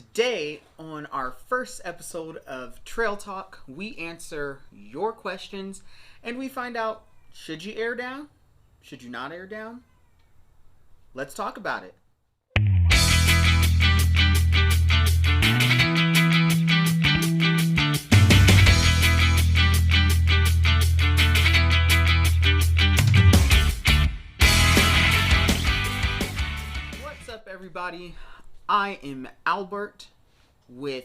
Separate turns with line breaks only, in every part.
Today, on our first episode of Trail Talk, we answer your questions and we find out, should you air down? Should you not air down? Let's talk about it. What's up, everybody? I am Albert with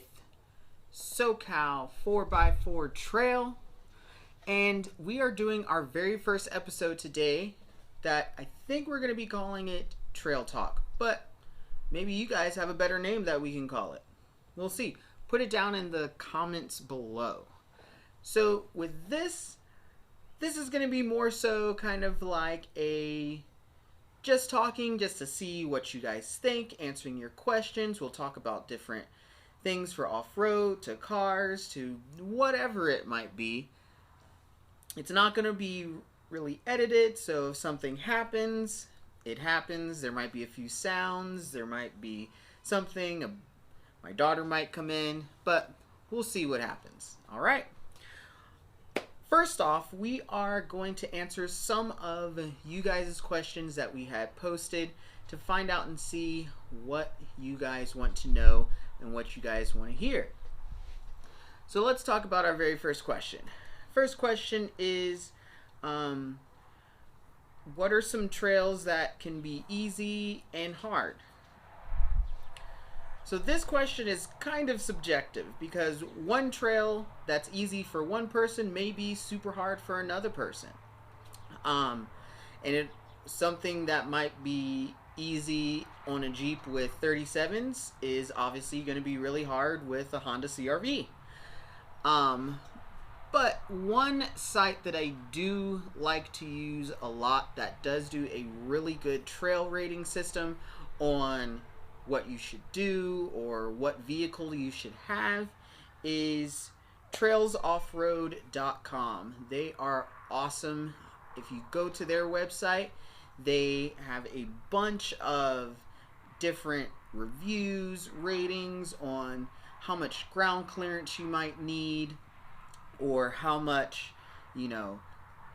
SoCal 4x4 Trail, and we are doing our very first episode today that I think we're going to be calling it Trail Talk, but maybe you guys have a better name that we can call it. We'll see. Put it down in the comments below. So with this is going to be more so kind of like a just talking, just to see what you guys think, answering your questions. We'll talk about different things for off-road, to cars, to whatever it might be. It's not going to be really edited, so if something happens, it happens. There might be a few sounds, there might be something, my daughter might come in, but we'll see what happens. All right? First off, we are going to answer some of you guys' questions that we had posted to find out and see what you guys want to know and what you guys want to hear. So let's talk about our very first question. First question is, what are some trails that can be easy and hard? So this question is kind of subjective because one trail that's easy for one person may be super hard for another person. And something that might be easy on a Jeep with 37's is obviously going to be really hard with a Honda CR-V. But one site that I do like to use a lot that does do a really good trail rating system on what you should do or what vehicle you should have is trailsoffroad.com. They are awesome. If you go to their website, they have a bunch of different reviews, ratings on how much ground clearance you might need or how much,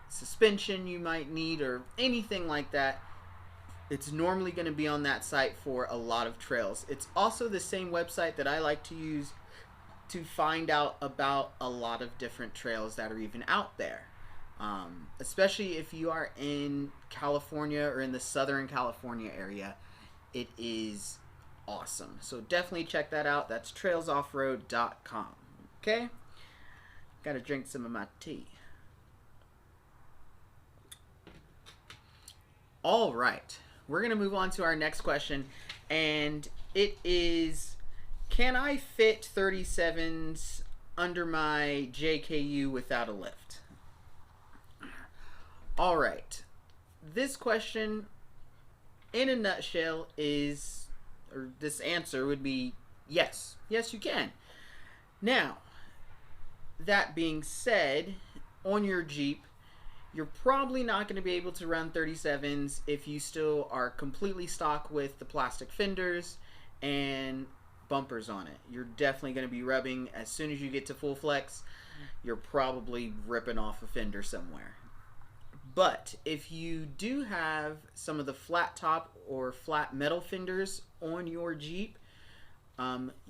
suspension you might need or anything like that. It's normally going to be on that site for a lot of trails. It's also the same website that I like to use to find out about a lot of different trails that are even out there. Especially if you are in California or in the Southern California area, it is awesome. So definitely check that out. That's trailsoffroad.com. Okay? Gotta drink some of my tea. All right. We're going to move on to our next question, and it is, can I fit 37's under my JKU without a lift? All right. This question, in a nutshell, is, or this answer would be yes. Yes, you can. Now, that being said, on your Jeep, you're probably not going to be able to run 37's if you still are completely stock with the plastic fenders and bumpers on it. You're definitely going to be rubbing as soon as you get to full flex. You're probably ripping off a fender somewhere. But if you do have some of the flat top or flat metal fenders on your Jeep,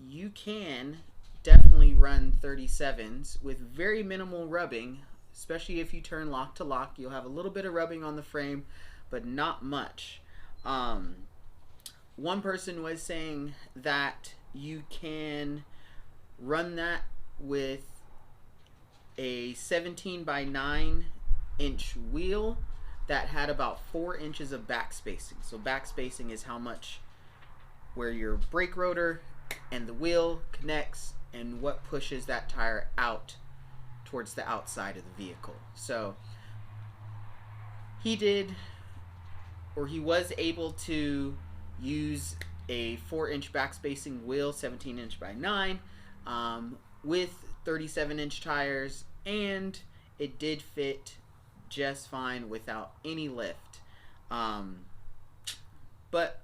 you can definitely run 37's with very minimal rubbing. Especially if you turn lock to lock, you'll have a little bit of rubbing on the frame, but not much. One person was saying that you can run that with a 17 by 9 inch wheel that had about 4 inches of back spacing. So back spacing is how much where your brake rotor and the wheel connects and what pushes that tire out towards the outside of the vehicle. So he was able to use a 4-inch back spacing wheel, 17-inch by 9, with 37-inch tires, and it did fit just fine without any lift. But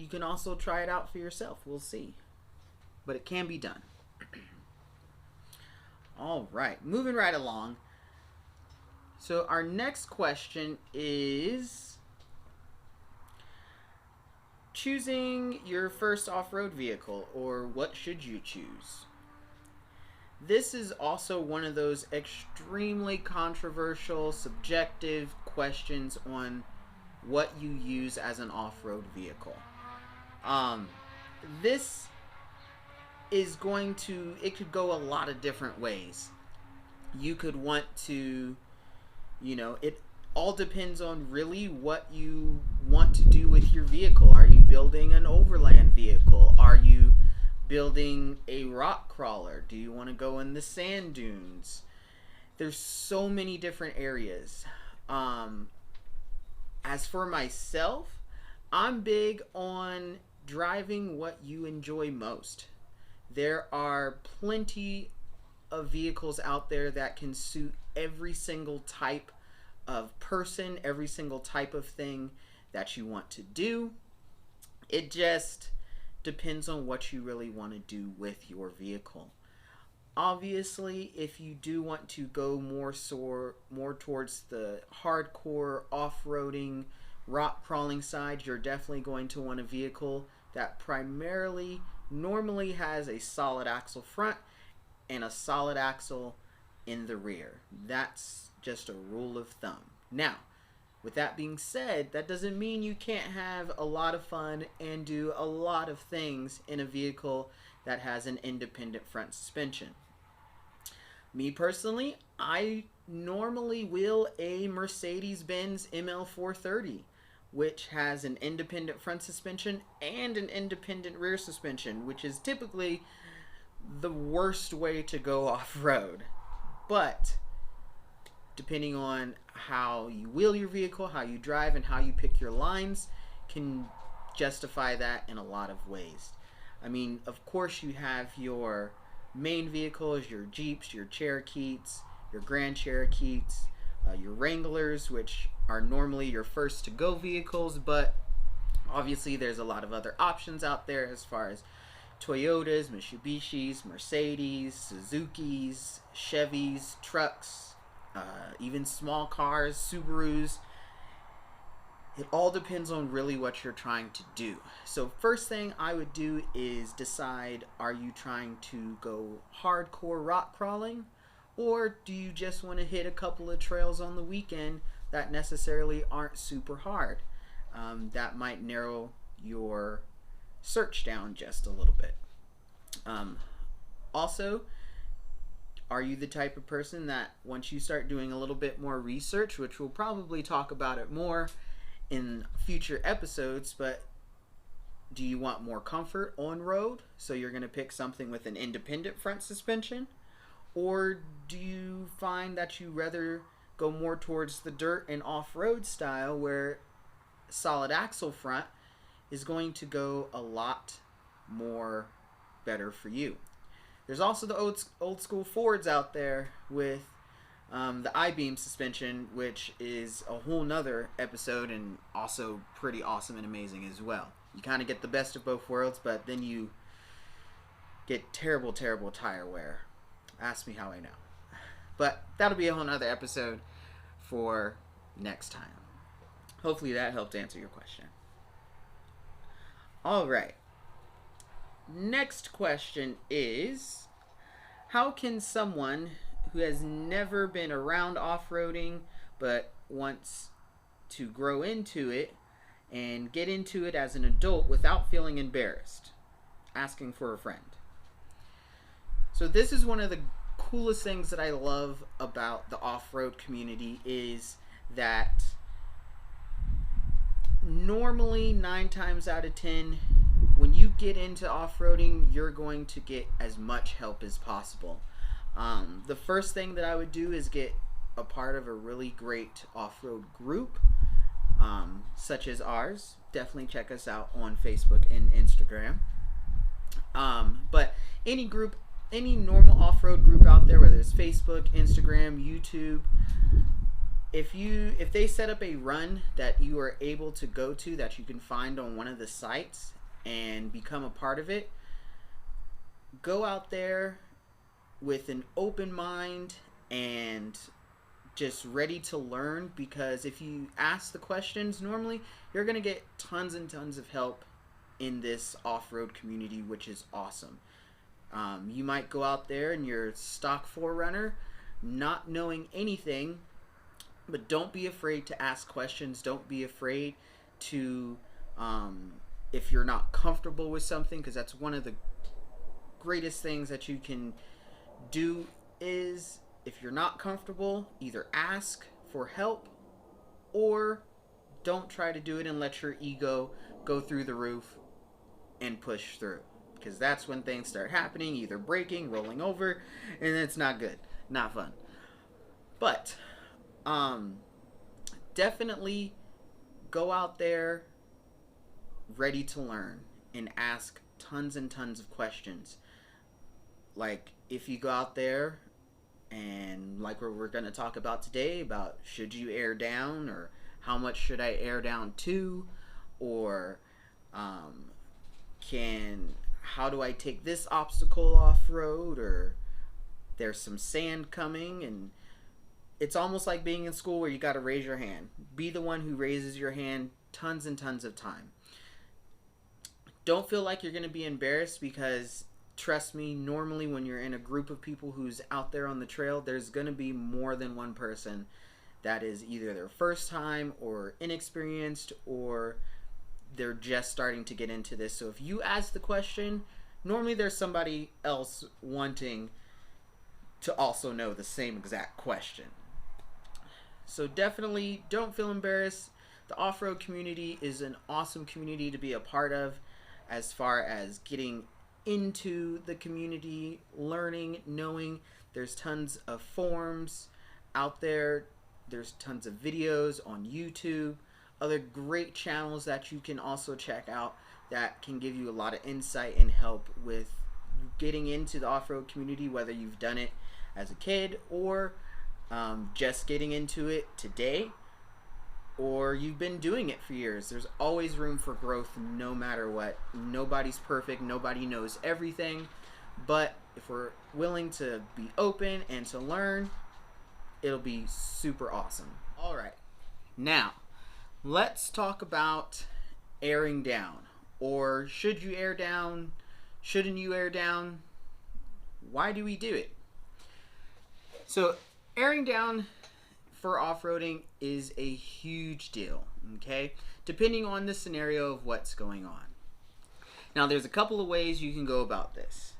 you can also try it out for yourself. We'll see. But it can be done. All right, moving right along. So our next question is choosing your first off-road vehicle, or what should you choose? This is also one of those extremely controversial, subjective questions on what you use as an off-road vehicle. This is going to, it could go a lot of different ways. You could want to, it all depends on really what you want to do with your vehicle. Are you building an overland vehicle? Are you building a rock crawler? Do you want to go in the sand dunes? There's so many different areas. As for myself, I'm big on driving what you enjoy most. There are plenty of vehicles out there that can suit every single type of person, every single type of thing that you want to do. It just depends on what you really want to do with your vehicle. Obviously, if you do want to go more towards the hardcore off-roading, rock crawling side, you're definitely going to want a vehicle that primarily normally has a solid axle front and a solid axle in the rear. That's just a rule of thumb. Now, with that being said, that doesn't mean you can't have a lot of fun and do a lot of things in a vehicle that has an independent front suspension. Me personally, I normally wheel a Mercedes-Benz ML430, which has an independent front suspension and an independent rear suspension, which is typically the worst way to go off-road. But depending on how you wheel your vehicle, how you drive, and how you pick your lines, can justify that in a lot of ways. I mean, of course you have your main vehicles, your Jeeps, your Cherokees, your Grand Cherokees, your Wranglers, which are normally your first to go vehicles, but obviously there's a lot of other options out there as far as Toyotas, Mitsubishis, Mercedes, Suzukis, Chevys, trucks, even small cars, Subarus. It all depends on really what you're trying to do. So first thing I would do is decide, are you trying to go hardcore rock crawling, or do you just want to hit a couple of trails on the weekend that necessarily aren't super hard? That might narrow your search down just a little bit. Also, are you the type of person that once you start doing a little bit more research, which we'll probably talk about it more in future episodes, but do you want more comfort on road? So you're going to pick something with an independent front suspension? Or do you find that you rather go more towards the dirt and off-road style where solid axle front is going to go a lot more better for you? There's also the old school Fords out there with the I-beam suspension, which is a whole nother episode and also pretty awesome and amazing as well. You kind of get the best of both worlds, but then you get terrible tire wear. Ask me how I know. But that'll be a whole nother episode for next time. Hopefully that helped answer your question. Alright. Next question is, how can someone who has never been around off-roading but wants to grow into it and get into it as an adult without feeling embarrassed? Asking for a friend. So this is one of the coolest things that I love about the off-road community, is that normally 9 times out of 10, when you get into off-roading, you're going to get as much help as possible. The first thing that I would do is get a part of a really great off-road group, such as ours. Definitely check us out on Facebook and Instagram. But any group, any normal off-road group out there, whether it's Facebook, Instagram, YouTube, if they set up a run that you are able to go to, that you can find on one of the sites and become a part of it, go out there with an open mind and just ready to learn, because if you ask the questions, normally you're going to get tons and tons of help in this off-road community, which is awesome. You might go out there in your stock 4Runner not knowing anything, but don't be afraid to ask questions. Don't be afraid to, if you're not comfortable with something, because that's one of the greatest things that you can do is, if you're not comfortable, either ask for help or don't try to do it and let your ego go through the roof and push through, because that's when things start happening, either breaking, rolling over, and it's not good, not fun. But definitely go out there ready to learn and ask tons and tons of questions. Like, if you go out there and, like we're going to talk about today, about should you air down, or how much should I air down to, or how do I take this obstacle off road, or there's some sand coming, and it's almost like being in school where you got to raise your hand. Be the one who raises your hand tons and tons of time. Don't feel like you're going to be embarrassed, because trust me, normally when you're in a group of people who's out there on the trail, there's going to be more than one person that is either their first time or inexperienced, or they're just starting to get into this. So if you ask the question, normally there's somebody else wanting to also know the same exact question. So definitely don't feel embarrassed. The off-road community is an awesome community to be a part of, as far as getting into the community, learning, knowing. There's tons of forums out there. There's tons of videos on YouTube, other great channels that you can also check out that can give you a lot of insight and help with getting into the off-road community, whether you've done it as a kid or just getting into it today, or you've been doing it for years. There's always room for growth no matter what. Nobody's perfect. Nobody knows everything. But if we're willing to be open and to learn, it'll be super awesome. All right. Now, let's talk about airing down. Or should you air down? Shouldn't you air down? Why do we do it? So, airing down for off-roading is a huge deal, okay? Depending on the scenario of what's going on. Now, there's a couple of ways you can go about this.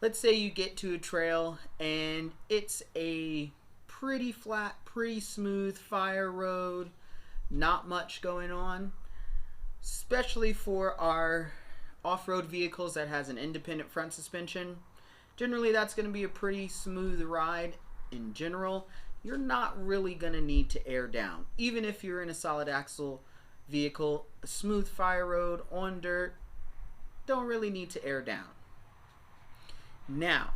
Let's say you get to a trail and it's a pretty flat, pretty smooth fire road, not much going on, especially for our off-road vehicles that has an independent front suspension. Generally, that's going to be a pretty smooth ride in general. You're not really going to need to air down. Even if you're in a solid axle vehicle, a smooth fire road on dirt, don't really need to air down. Now,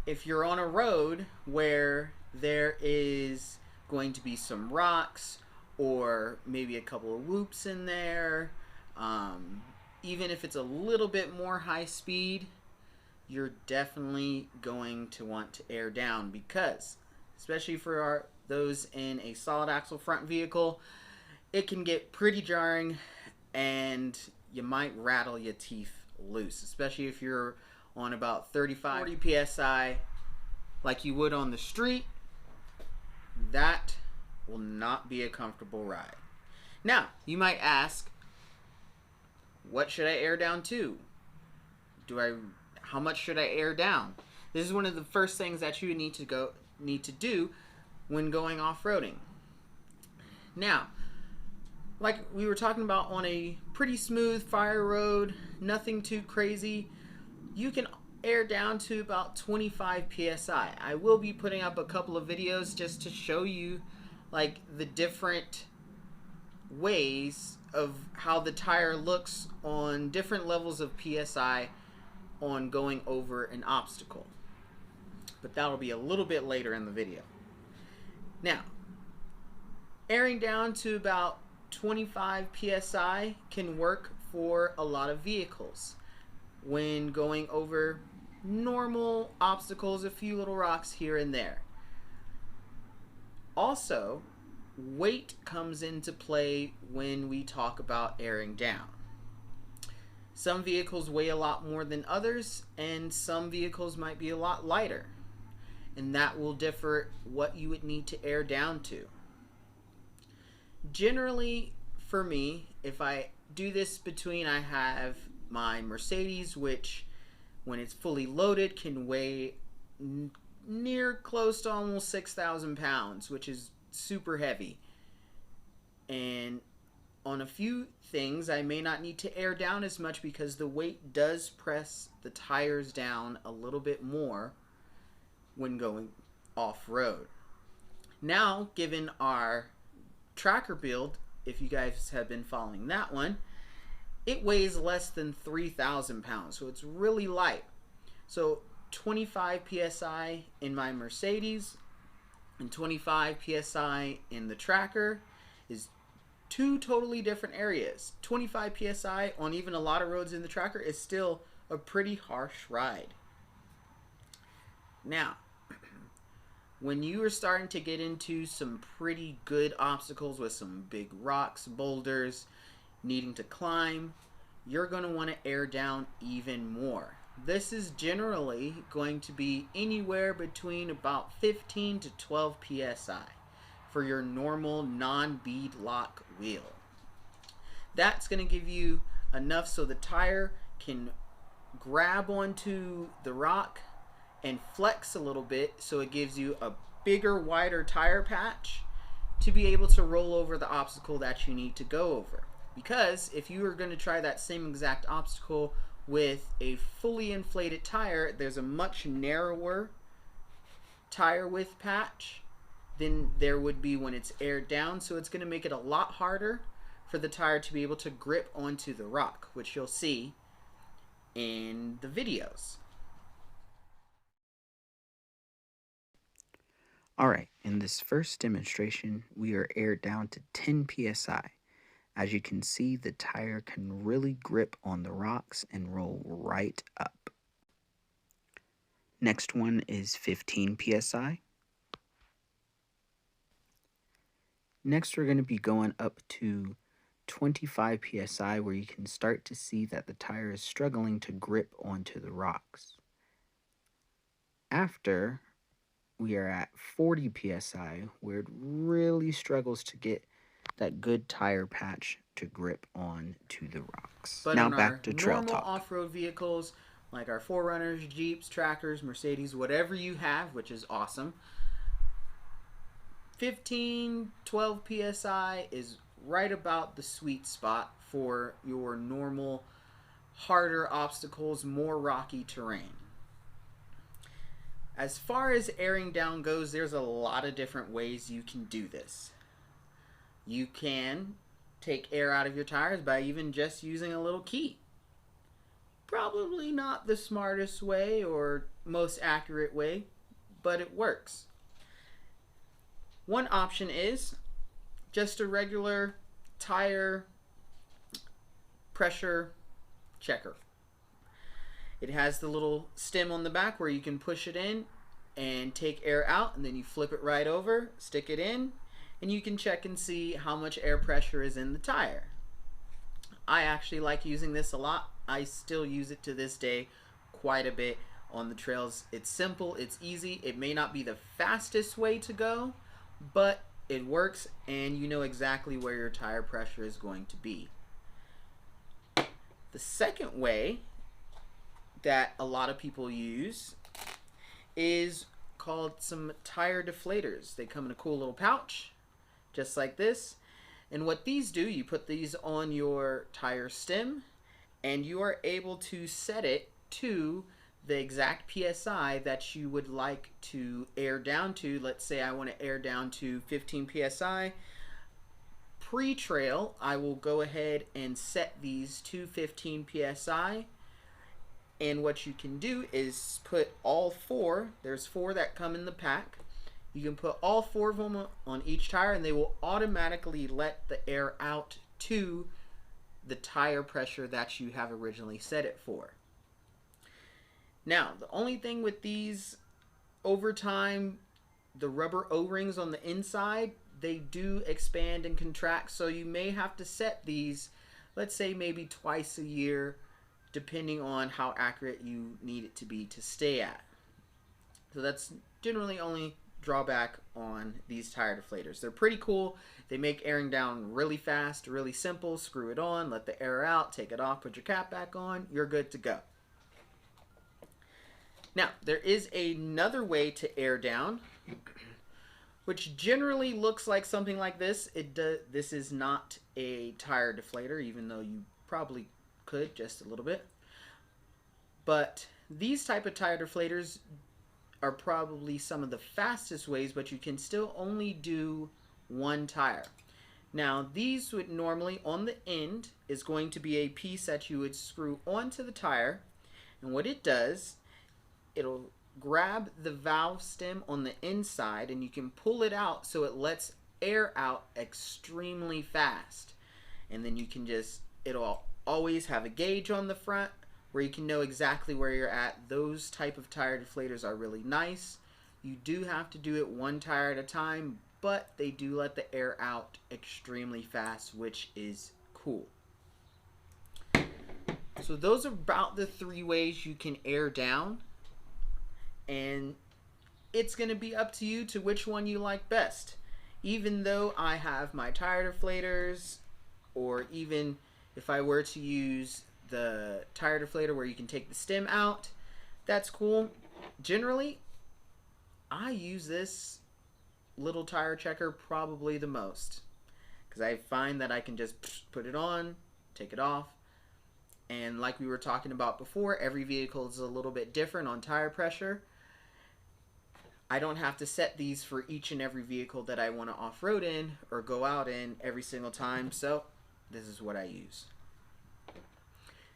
if you're on a road where there is going to be some rocks, or maybe a couple of whoops in there, even if it's a little bit more high speed, you're definitely going to want to air down, because especially for those in a solid axle front vehicle, it can get pretty jarring and you might rattle your teeth loose, especially if you're on about 35, 40 psi like you would on the street. That will not be a comfortable ride. Now, you might ask, what should I air down to? How much should I air down? This is one of the first things that you need to do when going off-roading. Now, like we were talking about, on a pretty smooth fire road, nothing too crazy, you can air down to about 25 psi. I will be putting up a couple of videos just to show you like the different ways of how the tire looks on different levels of psi on going over an obstacle. But that'll be a little bit later in the video. Now, Airing down to about 25 psi can work for a lot of vehicles when going over normal obstacles, a few little rocks here and there. Also, weight comes into play when we talk about airing down. Some vehicles weigh a lot more than others, and some vehicles might be a lot lighter, and that will differ what you would need to air down to. Generally, for me, if I do this between, I have my Mercedes, which when it's fully loaded can weigh near close to almost 6,000 pounds, which is super heavy. And on a few things, I may not need to air down as much because the weight does press the tires down a little bit more when going off-road. Now, given our tracker build, if you guys have been following that one, it weighs less than 3,000 pounds, so it's really light. So 25 psi in my Mercedes and 25 psi in the tracker is two totally different areas. 25 psi on even a lot of roads in the tracker is still a pretty harsh ride. Now, when you are starting to get into some pretty good obstacles with some big rocks, boulders, needing to climb, you're going to want to air down even more. This is generally going to be anywhere between about 15 to 12 psi for your normal non-bead lock wheel. That's going to give you enough so the tire can grab onto the rock and flex a little bit, so it gives you a bigger, wider tire patch to be able to roll over the obstacle that you need to go over. Because if you are going to try that same exact obstacle with a fully inflated tire, there's a much narrower tire width patch than there would be when it's aired down, so it's going to make it a lot harder for the tire to be able to grip onto the rock, which you'll see in the videos. Alright, in this first demonstration, we are aired down to 10 psi. As you can see, the tire can really grip on the rocks and roll right up. Next one is 15 psi. Next, we're going to be going up to 25 psi, where you can start to see that the tire is struggling to grip onto the rocks. After, we are at 40 psi, where it really struggles to get that good tire patch to grip on to the rocks. But now back to trail talk. Normal off-road vehicles like our 4Runners, Jeeps, Trackers, Mercedes, whatever you have, which is awesome, 15, 12 psi is right about the sweet spot for your normal, harder obstacles, more rocky terrain. As far as airing down goes, there's a lot of different ways you can do this. You can take air out of your tires by even just using a little key. Probably not the smartest way or most accurate way, but it works. One option is just a regular tire pressure checker. It has the little stem on the back where you can push it in and take air out, and then you flip it right over, stick it in, and you can check and see how much air pressure is in the tire. I actually like using this a lot. I still use it to this day quite a bit on the trails. It's simple, it's easy. It may not be the fastest way to go, but it works, and you know exactly where your tire pressure is going to be. The second way that a lot of people use is called some tire deflators. They come in a cool little pouch, just like this. And what these do, you put these on your tire stem, and you are able to set it to the exact PSI that you would like to air down to. Let's say I want to air down to 15 PSI. Pre-trail, I will go ahead and set these to 15 PSI. And what you can do is put all four, there's four that come in the pack. You can put all 4 of them on each tire and they will automatically let the air out to the tire pressure that you have originally set it for. Now, the only thing with these, over time, the rubber O-rings on the inside, they do expand and contract, so you may have to set these, let's say maybe twice a year, depending on how accurate you need it to be to stay at. So that's generally only drawback on these tire deflators. They're pretty cool. They make airing down really fast, really simple. Screw it on, let the air out, take it off, put your cap back on, you're good to go. Now, there is another way to air down, which generally looks like something like this. This is not a tire deflator, even though you probably could just a little bit. But these type of tire deflators are probably some of the fastest ways, but you can still only do one tire. Now, these would normally, on the end, is going to be a piece that you would screw onto the tire, and what it does, it'll grab the valve stem on the inside and you can pull it out so it lets air out extremely fast. And then you can just, it'll always have a gauge on the front where you can know exactly where you're at. Those type of tire deflators are really nice. You do have to do it one tire at a time, but they do let the air out extremely fast, which is cool. So those are about the 3 ways you can air down. And it's going to be up to you to which one you like best. Even though I have my tire deflators, or even if I were to use the tire deflator where you can take the stem out, that's cool. Generally, I use this little tire checker probably the most, because I find that I can just put it on, take it off, and like we were talking about before, every vehicle is a little bit different on tire pressure. I don't have to set these for each and every vehicle that I want to off-road in or go out in every single time, so this is what I use.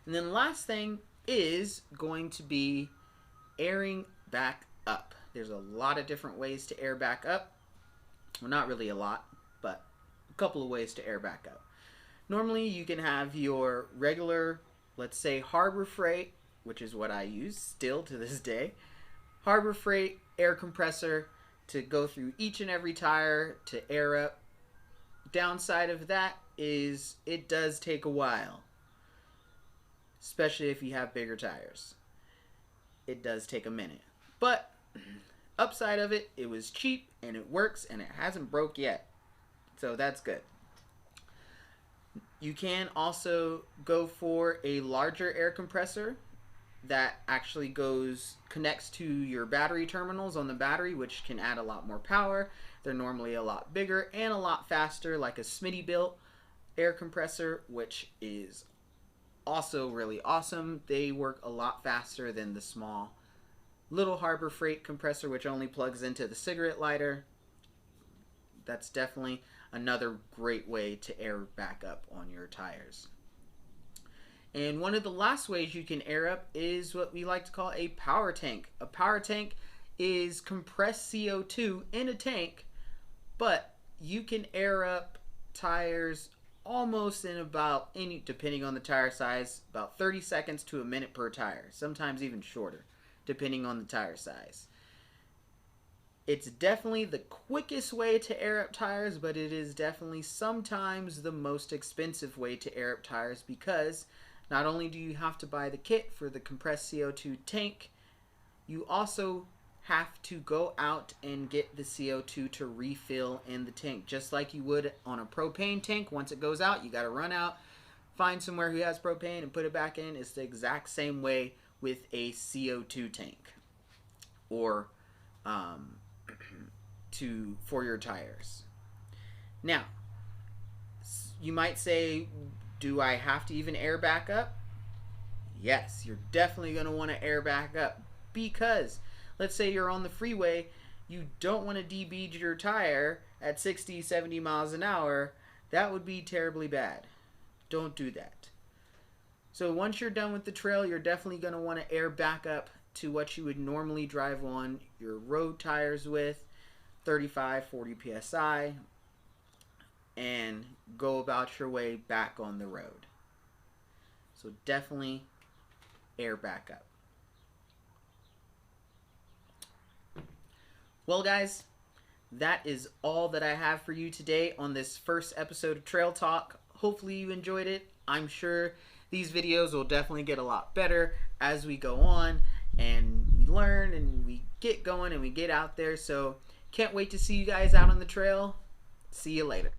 And then the last thing is going to be airing back up. There's a lot of different ways to air back up. Well, not really a lot, but a couple of ways to air back up. Normally you can have your regular, let's say Harbor Freight, which is what I use still to this day, Harbor Freight air compressor to go through each and every tire to air up. Downside of that is it does take a while, especially if you have bigger tires. It does take a minute, but upside of it, it was cheap and it works and it hasn't broke yet, so that's good. You can also go for a larger air compressor that actually connects to your battery terminals on the battery, which can add a lot more power. They're normally a lot bigger and a lot faster, like a Smitty-built air compressor, which is also really awesome. They work a lot faster than the small little Harbor Freight compressor, which only plugs into the cigarette lighter. That's definitely another great way to air back up on your tires. And one of the last ways you can air up is what we like to call a power tank. A power tank is compressed CO2 in a tank, but you can air up tires almost in about depending on the tire size, about 30 seconds to a minute per tire, sometimes even shorter, depending on the tire size. It's definitely the quickest way to air up tires, but it is definitely sometimes the most expensive way to air up tires, because not only do you have to buy the kit for the compressed CO2 tank, you also have to go out and get the CO2 to refill in the tank, just like you would on a propane tank. Once it goes out, you got to run out, find somewhere who has propane and put it back in. It's the exact same way with a CO2 tank, or for your tires. Now, you might say, do I have to even air back up? Yes, you're definitely going to want to air back up, because let's say you're on the freeway, you don't want to debead your tire at 60, 70 miles an hour. That would be terribly bad. Don't do that. So once you're done with the trail, you're definitely going to want to air back up to what you would normally drive on your road tires with. 35, 40 psi, and go about your way back on the road. So definitely air back up. Well, guys, that is all that I have for you today on this first episode of Trail Talk. Hopefully you enjoyed it. I'm sure these videos will definitely get a lot better as we go on and we learn and we get going and we get out there. So can't wait to see you guys out on the trail. See you later.